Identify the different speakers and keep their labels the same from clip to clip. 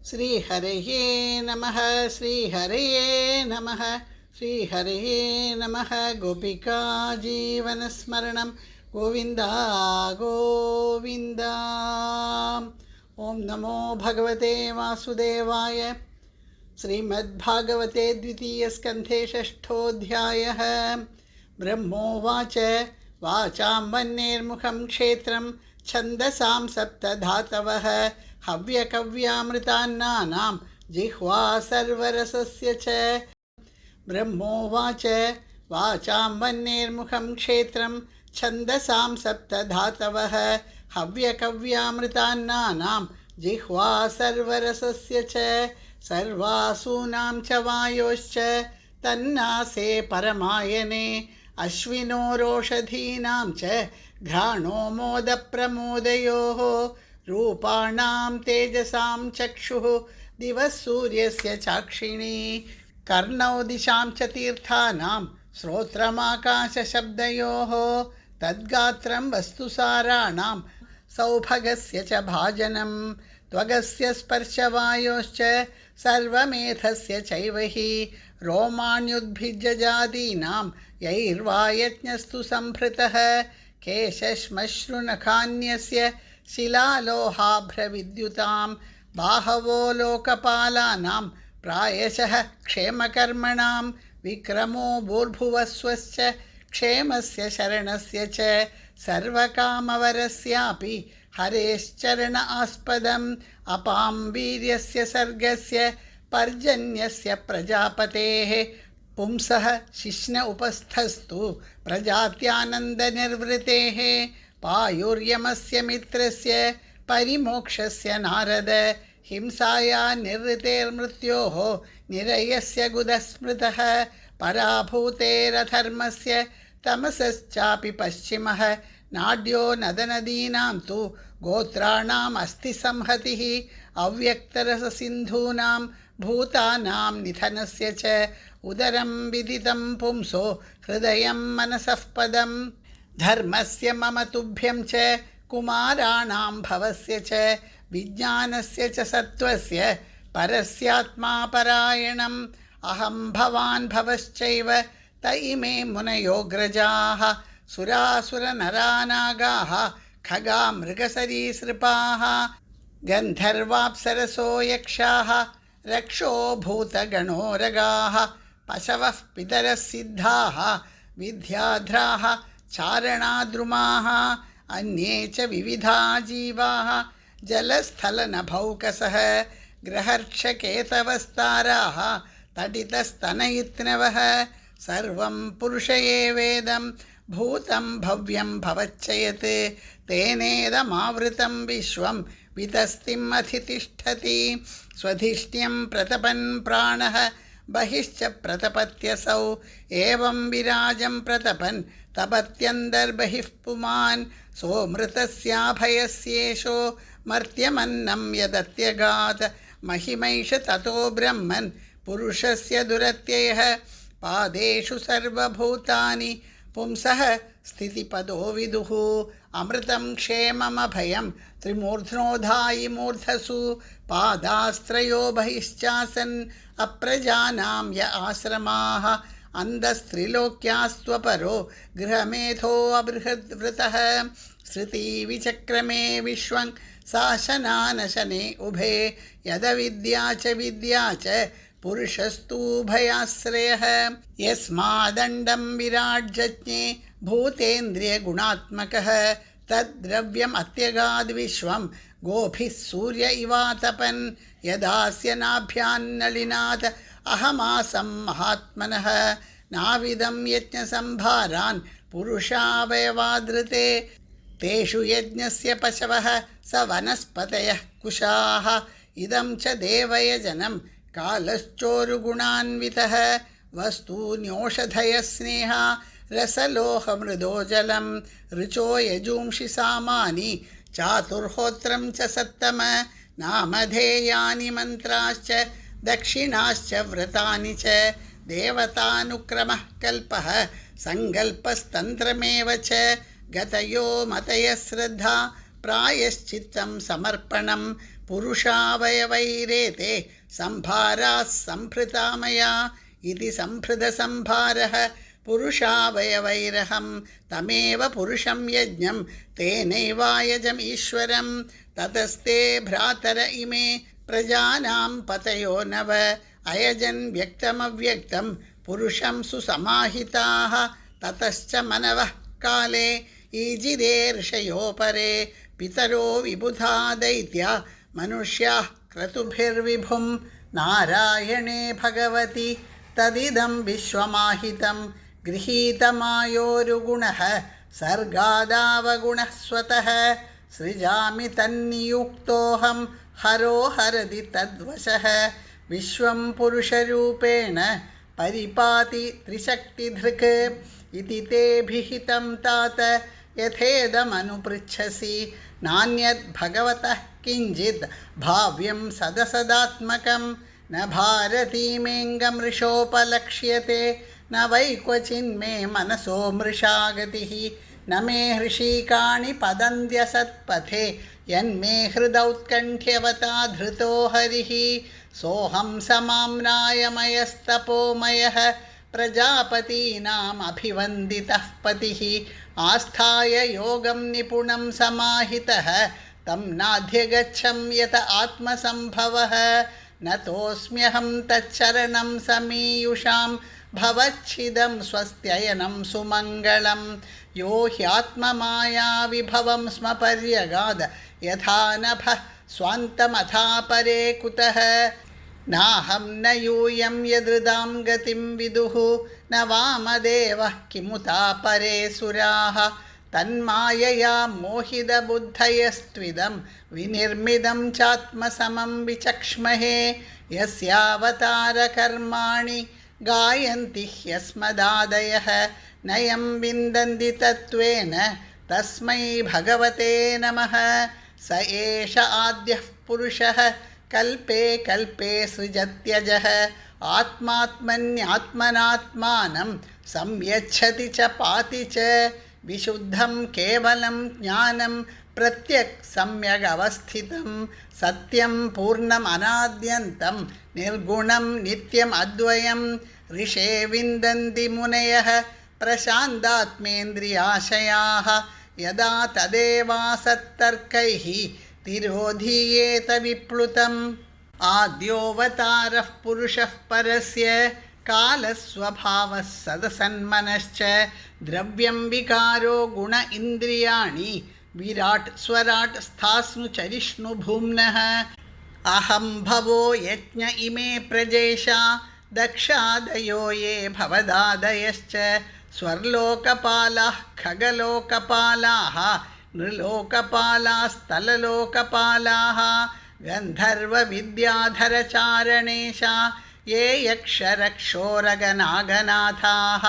Speaker 1: श्रीहरये नमः श्रीहरये नमः श्रीहरये नमः। गोपिका जीवनस्मरणं गोविन्दा गोविन्दा। ओं नमो भगवते वासुदेवाय। श्रीमद्भागवते द्वितीयस्कन्धे षष्ठोऽध्यायः। ब्रह्मोवाच वाचां वह्नेर्मुखं क्षेत्रं छन्दसां सप्तधातवः हव्यकव्यामृतान्नानां जिह्वा सर्वरसस्य च। ब्रह्मोवाच वाचां वह्नेर्मुखं क्षेत्रं छन्दसां सप्तधातवः हव्यकव्यामृतान्नानां जिह्वा सर्वरसस्य च। सर्वासूनां च वायोश्च तन्नासे परमायने अश्विनोरोषधीनां च घ्राणो मोदप्रमोदयोः। रूपाणां तेजसां चक्षुः दिवः सूर्यस्य चाक्षिणी कर्णौ दिशां च तीर्थानां श्रोत्रमाकाशशब्दयोः। तद्गात्रं वस्तुसाराणां सौभगस्य च भाजनं त्वगस्य स्पर्शवायोश्च सर्वमेधस्य चैव हि रोमाण्युद्भिज्जजादीनां यैर्वा यज्ञस्तु संभृतः केशश्मश्रुनखान्यस्य शिलालोहाभ्रविद्युतां बाहवो लोकपालानां प्रायशः क्षेमकर्मणां विक्रमो भूर्भुवस्वश्च क्षेमस्य शरणस्य च सर्वकामवरस्यापि हरेश्चरण आस्पदम् अपां वीर्यस्य सर्गस्य पर्जन्यस्य प्रजापतेः पुंसः शिश्न उपस्थस्तु प्रजात्यानन्दनिर्वृतेः पायुर्यमस्य मित्रस्य परिमोक्षस्य नारद हिंसाया निवृत्तेर्मृत्योः निरयस्य गुदस्मृतः पराभूतेरधर्मस्य तमसश्चापि पश्चिमः नाड्यो नदनदीनां तु गोत्राणाम् अस्ति संहतिः अव्यक्तरससिन्धूनां भूतानां निधनस्य च उदरं विदितं पुंसो हृदयं मनसः पदम् धर्मस्य मम तुभ्यं च कुमाराणां भवस्य च विज्ञानस्य च सत्त्वस्य परस्यात्मा परायणम् अहं भवान् भवश्चैव त इमे मुनयोऽग्रजाः सुरासुरनरानागाः खगा मृगसरीसृपाः गन्धर्वाप्सरसो यक्षाः रक्षो भूतगणोरगाः पशवः पितरः सिद्धाः विद्याध्राः चारणाद्रुमाः अन्ये च विविधा जीवाः जलस्थलनभौकसः ग्रहर्क्षकेतवस्ताराः तडितस्तनयित्नवः सर्वं पुरुष एवेदं भूतं भव्यं भवच्चयत् तेनेदमावृतं विश्वं वितस्तिम् अधितिष्ठति स्वधिष्ठ्यं प्रतपन् प्राणः बहिश्च प्रतपत्यसौ एवं विराजं प्रतपन् तपत्यन्तर्बहिः पुमान् सोमृतस्याभयस्येषो मर्त्यमन्नं यदत्यगात् महिमैष ततो ब्रह्मन् पुरुषस्य दुरत्ययः पादेषु सर्वभूतानि पुंसः स्थितिपदो विदुः अमृतं क्षेममभयं त्रिमूर्ध्नोधायि मूर्धसु पादास्त्रयो बहिश्चासन् अप्रजानां य आश्रमाः अन्धस्त्रिलोक्यास्त्वपरो गृहमेधो अबृहद्वृतः श्रुतिविचक्रमे विश्वं शासनानशने उभे यदविद्या च विद्या च पुरुषस्तुभयाश्रयः यस्मादण्डं विराट्जज्ञे भूतेन्द्रियगुणात्मकः तद्द्रव्यमत्यगाद्विश्वं गोभिः सूर्य इवातपन् यदास्य नाभ्यान्नलिनात् अहमासं महात्मनः नाविदं यज्ञसंभारान् पुरुषावयवादृते तेषु यज्ञस्य पशवः स वनस्पतयः कुशाः इदं च देवयजनं कालश्चोरुगुणान्वितः वस्तून्योषधयः स्नेहा रसलोहमृदो जलं ऋचो यजूंषि सामानि चातुर्होत्रं च सत्तम नामधेयानि मन्त्राश्च दक्षिणाश्च व्रतानि च देवतानुक्रमः कल्पः सङ्कल्पस्तन्त्रमेव च गतयो मतयः श्रद्धा प्रायश्चित्तं समर्पणं पुरुषावयवैरेते सम्भाराः सम्भृता मया इति सम्भृतसम्भारः पुरुषावयवैरहं तमेव पुरुषं यज्ञं तेनैवायजमीश्वरं ततस्ते भ्रातर इमे प्रजानां पतयो नव अयजन् व्यक्तमव्यक्तं पुरुषं सुसमाहिताः ततश्च मनवः काले ईजिरे ऋषयो परे पितरो विबुधा दैत्या मनुष्याः क्रतुभिर्विभुं नारायणे भगवति तदिदं विश्वमाहितं गृहीतमायोरुगुणः सर्गादावगुणः स्वतः सृजामि तन्नियुक्तोऽहं हरो हरदि तद्वशः विश्वं पुरुषरूपेण परिपाति त्रिशक्तिधृक् इति ते भिहितं तात यथेदमनुपृच्छसि नान्यद्भगवतः किञ्चित् भाव्यं सदसदात्मकं न भारतीमेऽङ्गमृषोपलक्ष्यते न वै क्वचिन्मे मनसो मृषा गतिः न मे हृषीकाणि पदन्त्यसत्पथे यन्मे हृदौत्कण्ठ्यवता धृतो हरिः सोऽहं समाम्नायमयस्तपोमयः प्रजापतीनामभिवन्दितः पतिः आस्थाय योगं निपुणं समाहितः तं नाध्यगच्छं यत आत्मसम्भवः नतोऽस्म्यहं तच्चरणं समीयुषां भवच्छिदं स्वस्त्ययनं सुमङ्गलं यो ह्यात्ममायाविभवं स्म पर्यगाद यथा नभः स्वान्तमथा परे कुतः नाहं न यूयं यदृदां गतिं विदुः न वामदेवः किमुता परे सुराः तन्मायया मोहितबुद्धयस्त्विदं विनिर्मिदं चात्मसमं विचक्ष्महे यस्यावतारकर्माणि गायन्ति ह्यस्मदादयः नयं विन्दन्ति तत्त्वेन तस्मै भगवते नमः स एष आद्यः पुरुषः कल्पे कल्पे सृजत्यजः आत्मात्मन्यात्मनात्मानं संयच्छति च पाति च विशुद्धं केवलं ज्ञानं प्रत्यक् सम्यगवस्थितं सत्यं पूर्णमनाद्यन्तं निर्गुणं नित्यम् अद्वयं ऋषे विन्दन्ति मुनयः प्रशान्तात्मेन्द्रियाशयाः यदा तदेवासत्तर्कैः तिरोधीयेत विप्लुतम् आद्योऽवतारः पुरुषः परस्य कालस्वभावः सदसन्मनश्च द्रव्यं विकारो गुण इन्द्रियाणि विराट् स्वराट् स्थास्नु चरिष्णु भूम्नः अहं भवो यज्ञ इमे प्रजेशा दक्षादयो ये भवदादयश्च स्वर्लोकपालाः खगलोकपालाः नृलोकपालास्तललोकपालाः गन्धर्वविद्याधरचारणेशा ये यक्षरक्षोरगनागनाथाः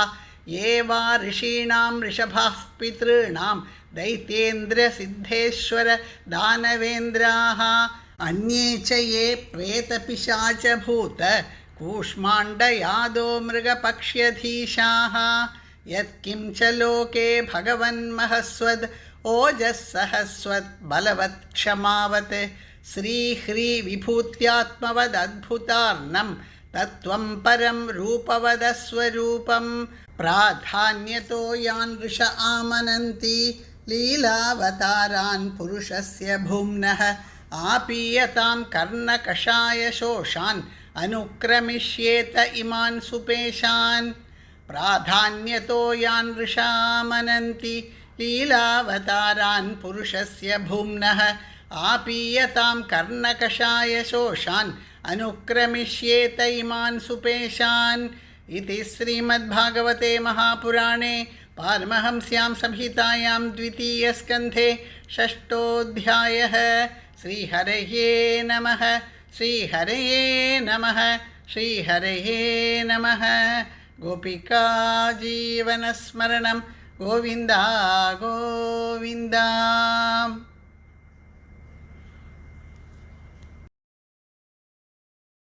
Speaker 1: ये वा ऋषीणां ऋषभाः पितॄणां दैत्येन्द्रसिद्धेश्वर दानवेन्द्राः अन्ये च ये प्रेतपिशाचभूत कूष्माण्डयादो मृगपक्ष्यधीशाः यत्किं च लोके भगवन्महस्वद् ओजःसहस्वत् बलवत् क्षमावत् श्रीह्रीविभूत्यात्मवदद्भुतार्णं तत्त्वं परं रूपवदस्वरूपं प्राधान्यतो यान् ऋष आमनन्ति लीलावतारान् पुरुषस्य भुम्नः आपीयतां कर्णकषायशोषान् अनुक्रमिष्येत इमान् सुपेशान् प्राधान्यतो यान् ऋष आमनन्ति लीलावतारान् पुरुषस्य भुम्नः आपीयतां कर्णकषायशोषान् अनुक्रमिष्येत इमान् सुपेशान् इति श्रीमद्भागवते महापुराणे पारमहंस्यां संहितायां द्वितीयस्कन्धे षष्ठोऽध्यायः। श्रीहरये नमः। श्रीहरये नमः। श्रीहरये नमः। गोपिका जीवनस्मरणं गोविन्दा गोविन्दा।